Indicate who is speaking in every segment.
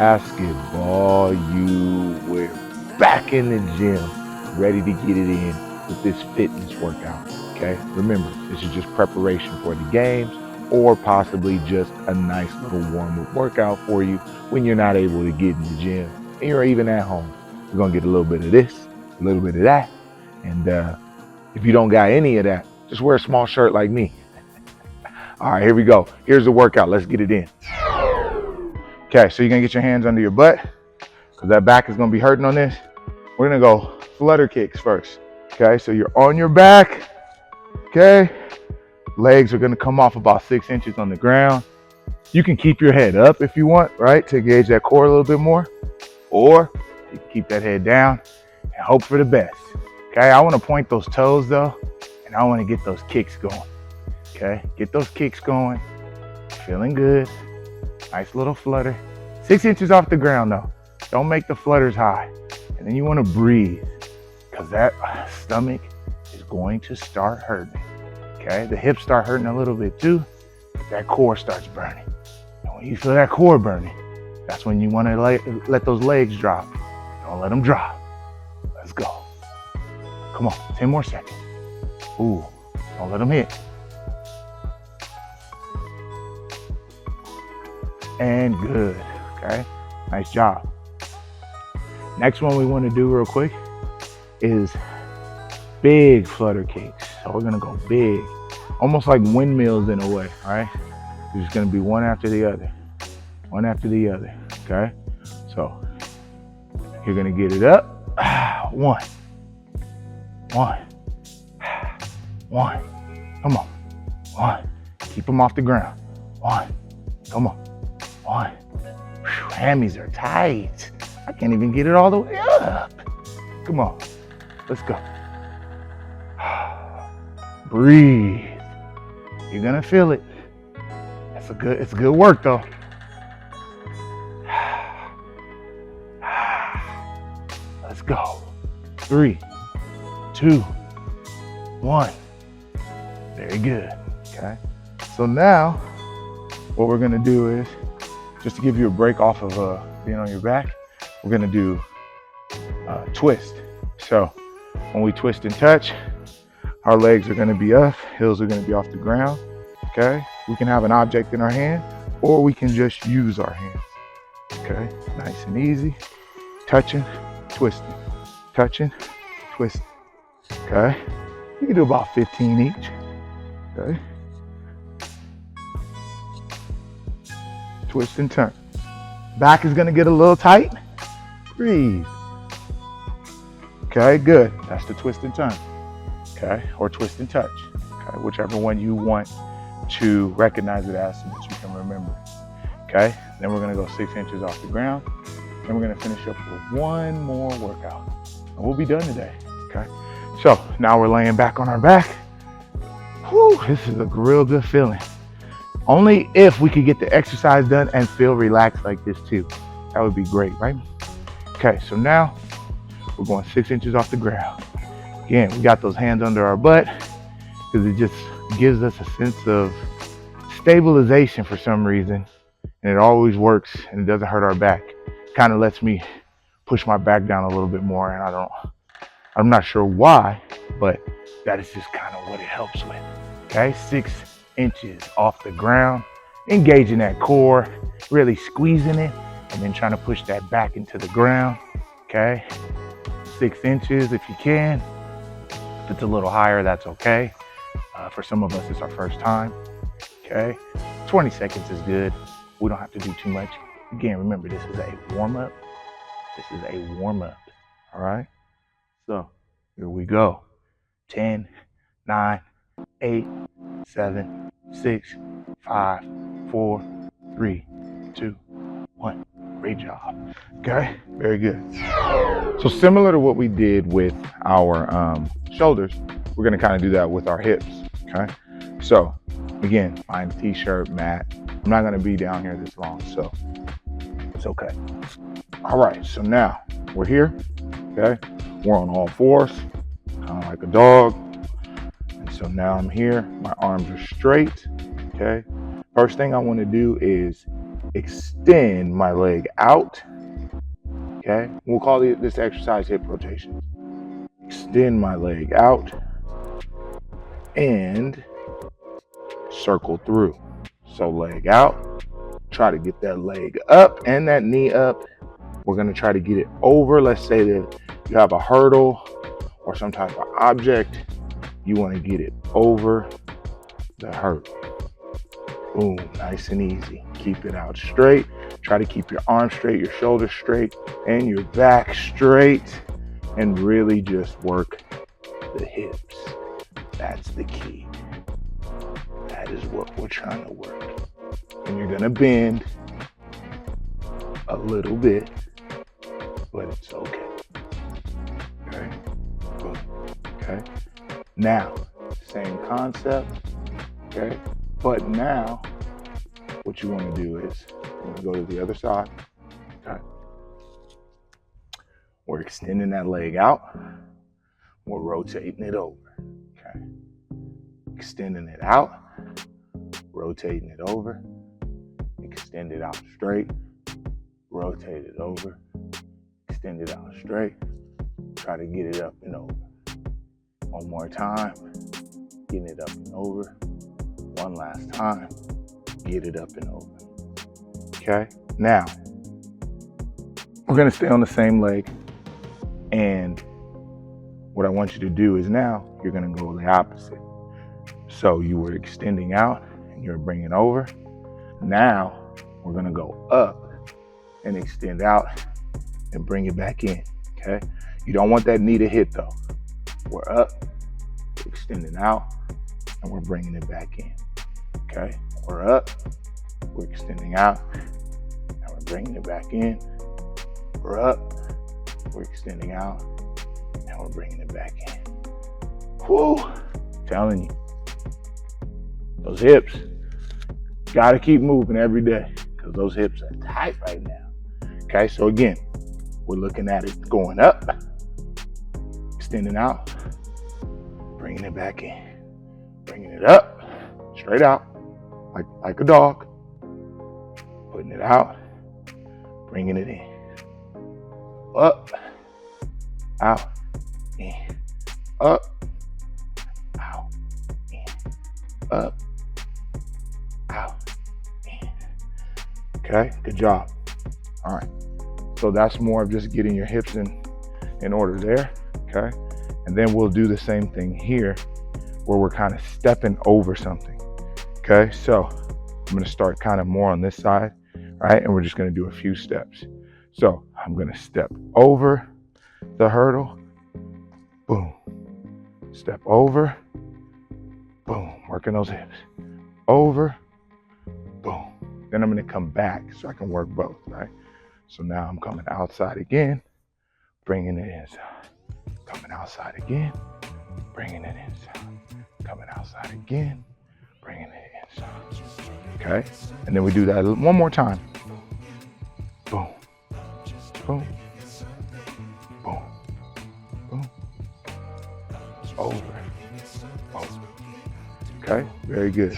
Speaker 1: basketball, we're back in the gym, ready to get it in with this fitness workout. Okay, remember, this is just preparation for the games or possibly just a nice little warm-up workout for you when you're not able to get in the gym and you're even at home. We're gonna get a little bit of this, a little bit of that, and if you don't got any of that, just wear a small shirt like me. All right, here we go. Here's the workout. Let's get it in. Okay, so you're gonna get your hands under your butt because that back is gonna be hurting on this. We're gonna go flutter kicks first. Okay, so you're on your back. Okay, legs are gonna come off about 6 inches on the ground. You can keep your head up if you want, right, to engage that core a little bit more, or you can keep that head down and hope for the best. Okay, I want to point those toes though, and I want to get those kicks going. Okay, get those kicks going. Feeling good. Nice little flutter. 6 inches off the ground though. Don't make the flutters high. And then you want to breathe because that stomach is going to start hurting. Okay, the hips start hurting a little bit too. That core starts burning. And when you feel that core burning, that's when you want to let those legs drop. Don't let them drop. Let's go. Come on, 10 more seconds. Ooh, don't let them hit. And good, okay? Nice job. Next one we want to do real quick is big flutter kicks. So we're gonna go big, almost like windmills in a way, all right? It's just gonna be one after the other, okay? So you're gonna get it up. One. Come on. One. Keep them off the ground. One. Come on. One. Whew, hammies are tight. I can't even get it all the way up. Come on. Let's go. Breathe. You're gonna feel it. It's good work though. Let's go. 3, 2, 1. Very good. Okay. So now what we're gonna do is, just to give you a break off of being on your back, we're gonna do twist. So when we twist and touch, our legs are gonna be up, heels are gonna be off the ground, okay? We can have an object in our hand, or we can just use our hands, okay? Nice and easy. Touching, twisting, touching, twisting, okay? You can do about 15 each, okay? Twist and turn. Back is gonna get a little tight. Breathe. Okay, good. That's the twist and turn. Okay, or twist and touch. Okay, whichever one you want to recognize it as so that you can remember. Okay, then we're gonna go 6 inches off the ground. Then we're gonna finish up with one more workout. And we'll be done today. Okay, so now we're laying back on our back. Whew, this is a real good feeling. Only if we could get the exercise done and feel relaxed like this too. That would be great, right? Okay, so now we're going 6 inches off the ground. Again, we got those hands under our butt because it just gives us a sense of stabilization for some reason. And it always works and it doesn't hurt our back. Kind of lets me push my back down a little bit more, and I'm not sure why, but that is just kind of what it helps with. Okay, 6 inches off the ground, engaging that core, really squeezing it, and then trying to push that back into the ground. Okay, 6 inches if you can. If it's a little higher, that's okay. For some of us, it's our first time. Okay, 20 seconds is good. We don't have to do too much. Again, remember, this is a warm-up. All right, so here we go. 10, 9, 8, 7, 6, 5, 4, 3, 2, 1. Great job. Okay, very good. So similar to what we did with our shoulders, we're gonna kind of do that with our hips. Okay, so again, find a t-shirt, mat. I'm not gonna be down here this long, so it's okay. All right, so now we're here. Okay, we're on all fours, kind of like a dog. And so now I'm here. My arms are straight. Okay. First thing I want to do is extend my leg out. Okay, we'll call this exercise hip rotation. Extend my leg out and circle through. So leg out, try to get that leg up and that knee up. We're gonna try to get it over. Let's say that you have a hurdle or some type of object. You wanna get it over the hurdle. Boom, nice and easy. Keep it out straight. Try to keep your arms straight, your shoulders straight, and your back straight. And really just work the hips. That's the key. That is what we're trying to work. And you're gonna bend a little bit, but it's okay. Okay? Boom. Okay? Now, same concept. Okay? But now, what you want to do is, you want to go to the other side. Okay? We're extending that leg out. We're rotating it over. Okay? Extending it out, rotating it over, extend it out straight, rotate it over, extend it out straight, try to get it up and over. One more time, getting it up and over. One last time, get it up and over. Okay, now, we're gonna stay on the same leg, and what I want you to do is now, you're gonna go the opposite. So you were extending out and you're bringing over. Now we're gonna go up and extend out and bring it back in, okay? You don't want that knee to hit though. We're up, extending out, and we're bringing it back in, okay? We're up, we're extending out, and we're bringing it back in. We're up, we're extending out, and we're bringing it back in. Whew, telling you. Those hips, gotta keep moving every day because those hips are tight right now. Okay, so again, we're looking at it going up, extending out, bringing it back in, bringing it up, straight out, like a dog, putting it out, bringing it in, up, out, in, up, out, in, up, out, in. Okay, good job. All right, so that's more of just getting your hips in order there, okay? And then we'll do the same thing here where we're kind of stepping over something, okay? So I'm gonna start kind of more on this side, right? And we're just gonna do a few steps. So I'm gonna step over the hurdle, boom. Step over, boom, working those hips. Over, boom. Then I'm gonna come back so I can work both, right? So now I'm coming outside again, bringing it inside. Coming outside again, bringing it inside. Coming outside again, bringing it inside. Okay? And then we do that one more time. Boom, boom, boom, boom. Over, over. Okay? Very good.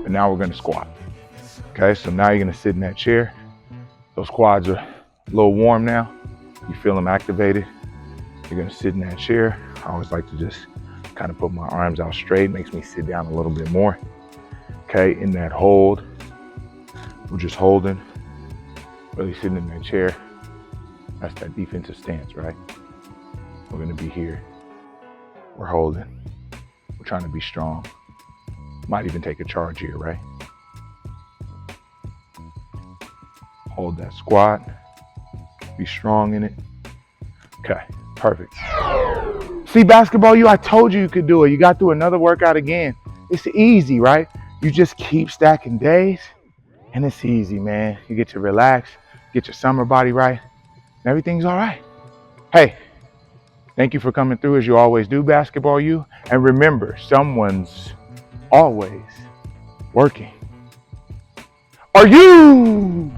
Speaker 1: And now we're gonna squat. Okay, so now you're gonna sit in that chair. Those quads are a little warm now. You feel them activated. You're gonna sit in that chair. I always like to just kind of put my arms out straight. Makes me sit down a little bit more. Okay, in that hold. We're just holding, really sitting in that chair. That's that defensive stance, right? We're gonna be here. We're holding. We're trying to be strong. Might even take a charge here, right? Hold that squat. Be strong in it. Okay, perfect. See, basketball, I told you could do it. You got through another workout again. It's easy, right? You just keep stacking days, and it's easy, man. You get to relax, get your summer body right, and everything's all right. Hey, thank you for coming through as you always do, basketball, And remember, someone's always working. Are you?